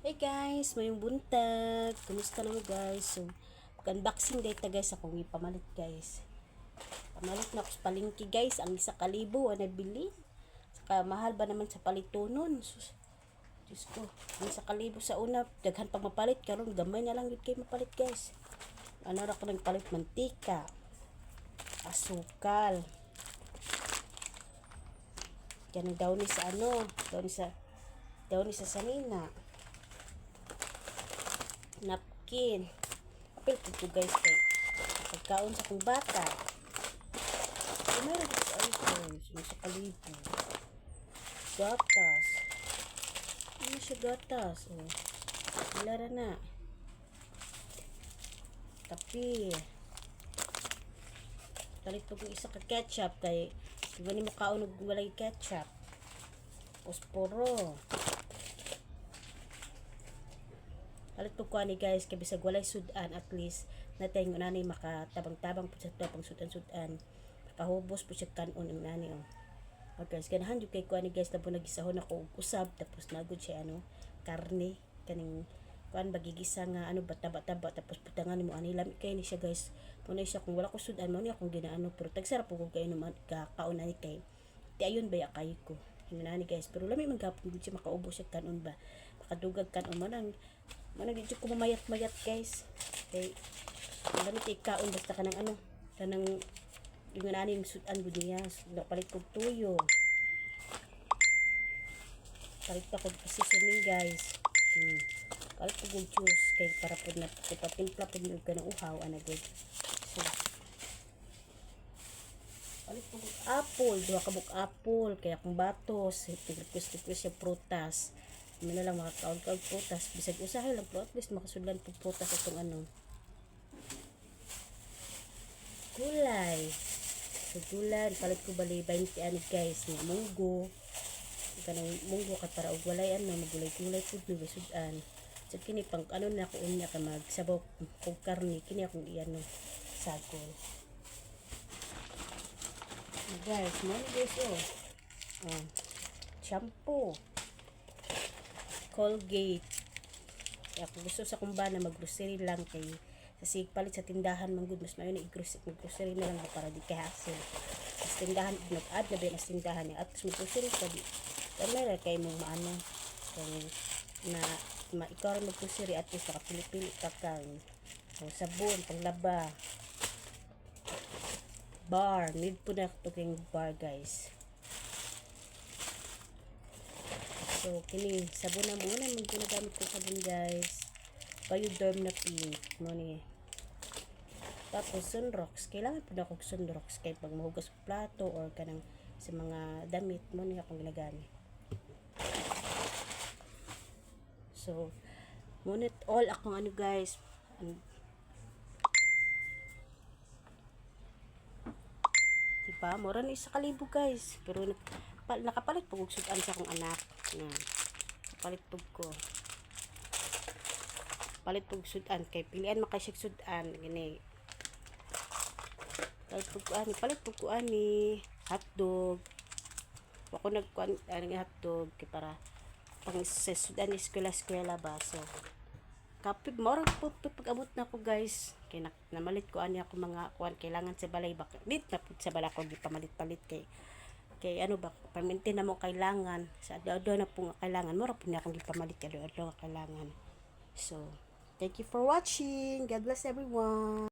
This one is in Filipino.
Hey guys, mayong buntag. Kumusta naman guys? So, unboxing day ta guys akong ipamalit guys. Pamalit na ako sa palengke guys. Ang 1,000 ang nabili. Saka mahal ba naman sa palitonon? Sus, Diyos ko. Ang 1,000 sa una, daghan pag mapalit. Karon gamay na lang yun kayo mapalit guys. Ano ra ko nang palit mantika. Asukal. Yan ang daw ni sa ano. Daw ni sa sanina. Napkin. Apil ko guys kay pagkaon sa kong bata. Meron ko sa guys, sa kalibo. Gatas. Ano siya gatas? Oh. Ilara na. Tapi. Talit po kong isa ka ketchup kay diba ni makaon og walay ketchup. Posporo. Palit po ko ani guys kay bisag walay sudan at least natay ng unani makatabang-tabang po sa pang sudan-sudan. Makahubos po siya kanon ng unani oh. Okay, guys, ganahan jud kay ko ani guys tapos nagisahon ako og usab tapos nagud siya ano karne kaning kuan bagigisa nga ano bata-bata tapos putangan mo ani lami kay ni siya guys. Muna siya kung wala ko sudan mo ni akong ginaano pero tagsarap po ko kay naman kaon ani kay ti ayon ba ya kay ko. Hinani guys pero lami man gapon gud siya makaubos siya kanon ba. Makadugag kanon manang dito ko mamayat-mayat guys. Kay gamit ikaon basta kanang ano, kanang yung aning sudan gud niya, palit kog tuyo. Palit pa kog seasoning guys. Palit kog juice kay para pud na patimpla pud yung kanang uhaw ana gud. So, palit kog apple, duha ka buk apple kay akong batos, request siya prutas. Hindi na lang makakaon-kaon prutas. Bisag usahay lang po. At least makasudlan po prutas itong ano. Gulay. So, gulay. Palit ko bali 20 ani guys. Nga munggo. Kanang munggo ka para og walay ano. Magulay-gulay po. Sudan. So, kini pang ano na ako unya ka magsabaw kong karni. Kini akong iyan sagol. Guys, money guys oh. Shampoo. Colgate. Kaya kung gusto sa kumbana mag-grocery lang kay sa sigpalit sa tindahan man gud mas mayon mag-grocery na lang para di kay hassle. Sa tindahan nag-add na ba sa tindahan niya at mag-grocery pa di. Kaya kay mo maano kay na ikaw rin mag-grocery at least nakapili-pili ka kang sabon, panglaba. Bar, need po na ito kayong bar guys. So, kini sabon na muna. Ginagamit ko sabon guys. Bioderm na pink. Muna tapos sunrox. Kailangan po na akong sunrox. Kaya pag mahugas plato or kanang sa mga damit. Muna akong ginagamit. So, muna all akong ano guys. Diba? Mura na 1,000 guys. Pero nakapalit po kong sudan sa akong anak. Palit pug ko. Palit pug sudan kay pilian makasig sudan gini. Palit pug ko ani hotdog. Ako nagkuan ani hotdog kay para pang sa sudan eskwela ba so. Kapig mora po pag-abot na ko guys. Kay namalit ko ani ako mga kuan kailangan sa balay ba. Dit na pud sa balay ko gipamalit-palit kay ano ba pamintin na mo kailangan sa adlaw na po nga kailangan mo ra po niya akong gipamalit adlaw kailangan. So thank you for watching. God bless everyone.